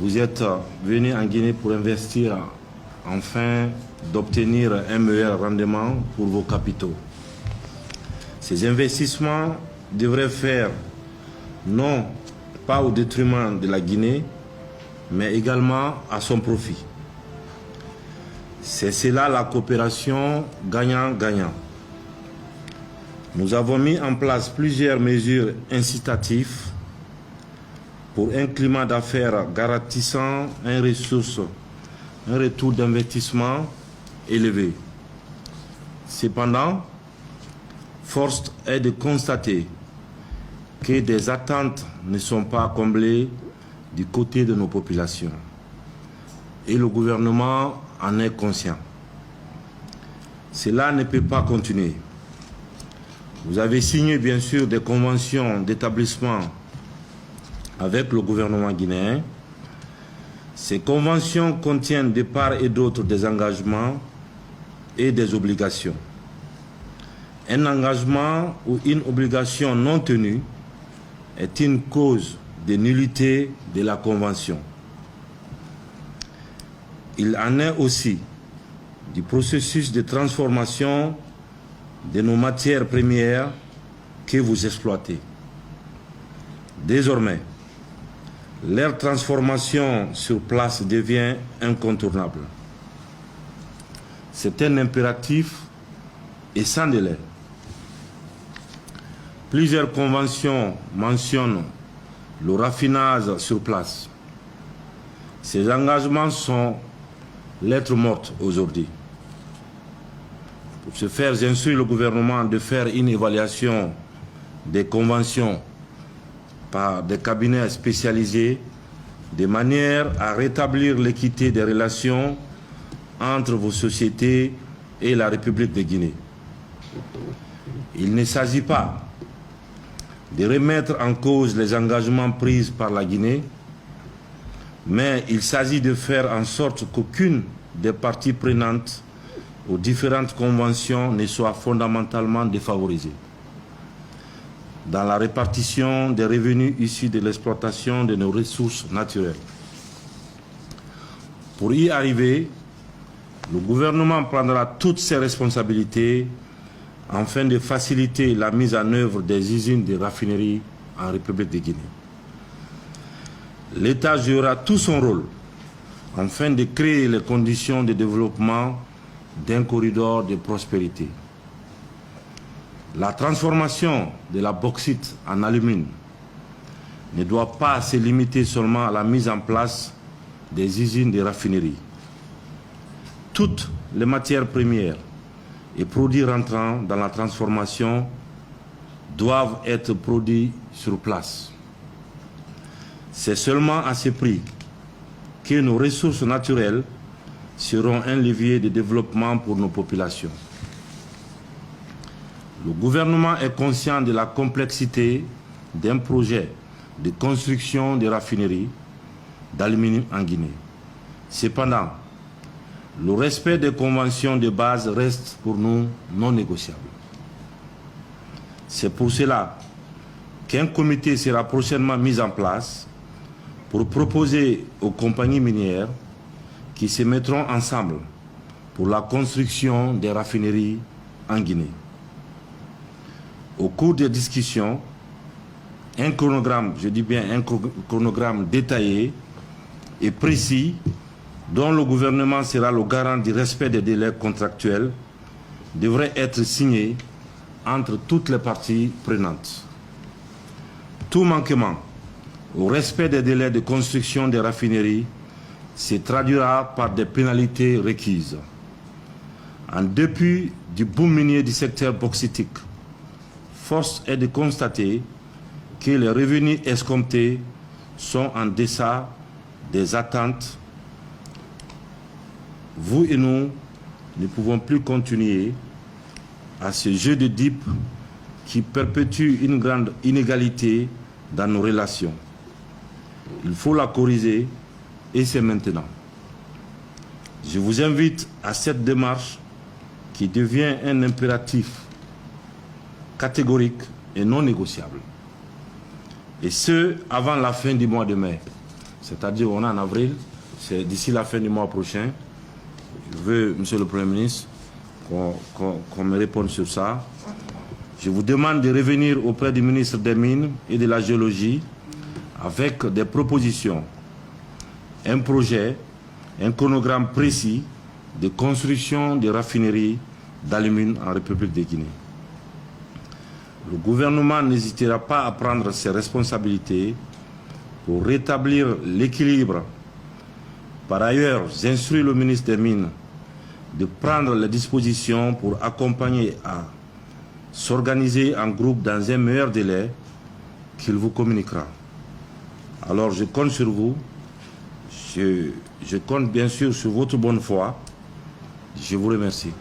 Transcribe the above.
Vous êtes venu en Guinée pour investir afin d'obtenir un meilleur rendement pour vos capitaux. Ces investissements devraient faire non pas au détriment de la Guinée, mais également à son profit. C'est cela la coopération gagnant-gagnant. Nous avons mis en place plusieurs mesures incitatives pour un climat d'affaires garantissant un retour d'investissement élevé. Cependant, force est de constater que des attentes ne sont pas comblées du côté de nos populations. Et le gouvernement en est conscient. Cela ne peut pas continuer. Vous avez signé bien sûr des conventions d'établissement avec le gouvernement guinéen. Ces conventions contiennent de part et d'autre des engagements et des obligations. Un engagement ou une obligation non tenue est une cause de nullité de la convention. Il en est aussi du processus de transformation de nos matières premières que vous exploitez. Désormais, leur transformation sur place devient incontournable. C'est un impératif et sans délai. Plusieurs conventions mentionnent le raffinage sur place. Ces engagements sont lettres mortes aujourd'hui. Pour ce faire, j'instruis le gouvernement de faire une évaluation des conventions par des cabinets spécialisés de manière à rétablir l'équité des relations entre vos sociétés et la République de Guinée. Il ne s'agit pas de remettre en cause les engagements pris par la Guinée, mais il s'agit de faire en sorte qu'aucune des parties prenantes aux différentes conventions ne soit fondamentalement défavorisée dans la répartition des revenus issus de l'exploitation de nos ressources naturelles. Pour y arriver, le gouvernement prendra toutes ses responsabilités afin de faciliter la mise en œuvre des usines de raffinerie en République de Guinée. L'État jouera tout son rôle afin de créer les conditions de développement d'un corridor de prospérité. La transformation de la bauxite en alumine ne doit pas se limiter seulement à la mise en place des usines de raffinerie. Toutes les matières premières et produits rentrant dans la transformation doivent être produits sur place. C'est seulement à ce prix que nos ressources naturelles seront un levier de développement pour nos populations. Le gouvernement est conscient de la complexité d'un projet de construction de raffineries d'aluminium en Guinée. Cependant, le respect des conventions de base reste pour nous non négociable. C'est pour cela qu'un comité sera prochainement mis en place pour proposer aux compagnies minières qui se mettront ensemble pour la construction des raffineries en Guinée. Au cours des discussions, un chronogramme, je dis bien un chronogramme détaillé et précis, dont le gouvernement sera le garant du respect des délais contractuels, devrait être signé entre toutes les parties prenantes. Tout manquement au respect des délais de construction des raffineries se traduira par des pénalités requises. En dépit du boom minier du secteur bauxitique, force est de constater que les revenus escomptés sont en deçà des attentes. Vous et nous ne pouvons plus continuer à ce jeu de dupes qui perpétue une grande inégalité dans nos relations. Il faut la corriger et c'est maintenant. Je vous invite à cette démarche qui devient un impératif catégorique et non négociable. Et ce, avant la fin du mois de mai. c'est-à-dire on est en avril, c'est d'ici la fin du mois prochain. Je veux, Monsieur le Premier ministre, qu'on me réponde sur ça. Je vous demande de revenir auprès du ministre des Mines et de la Géologie avec des propositions, un projet, un chronogramme précis de construction de raffineries d'alumine en République de Guinée. Le gouvernement n'hésitera pas à prendre ses responsabilités pour rétablir l'équilibre. Par ailleurs, j'instruis le ministre des Mines de prendre les dispositions pour accompagner à s'organiser en groupe dans un meilleur délai qu'il vous communiquera. Alors je compte sur vous, je compte bien sûr sur votre bonne foi. Je vous remercie.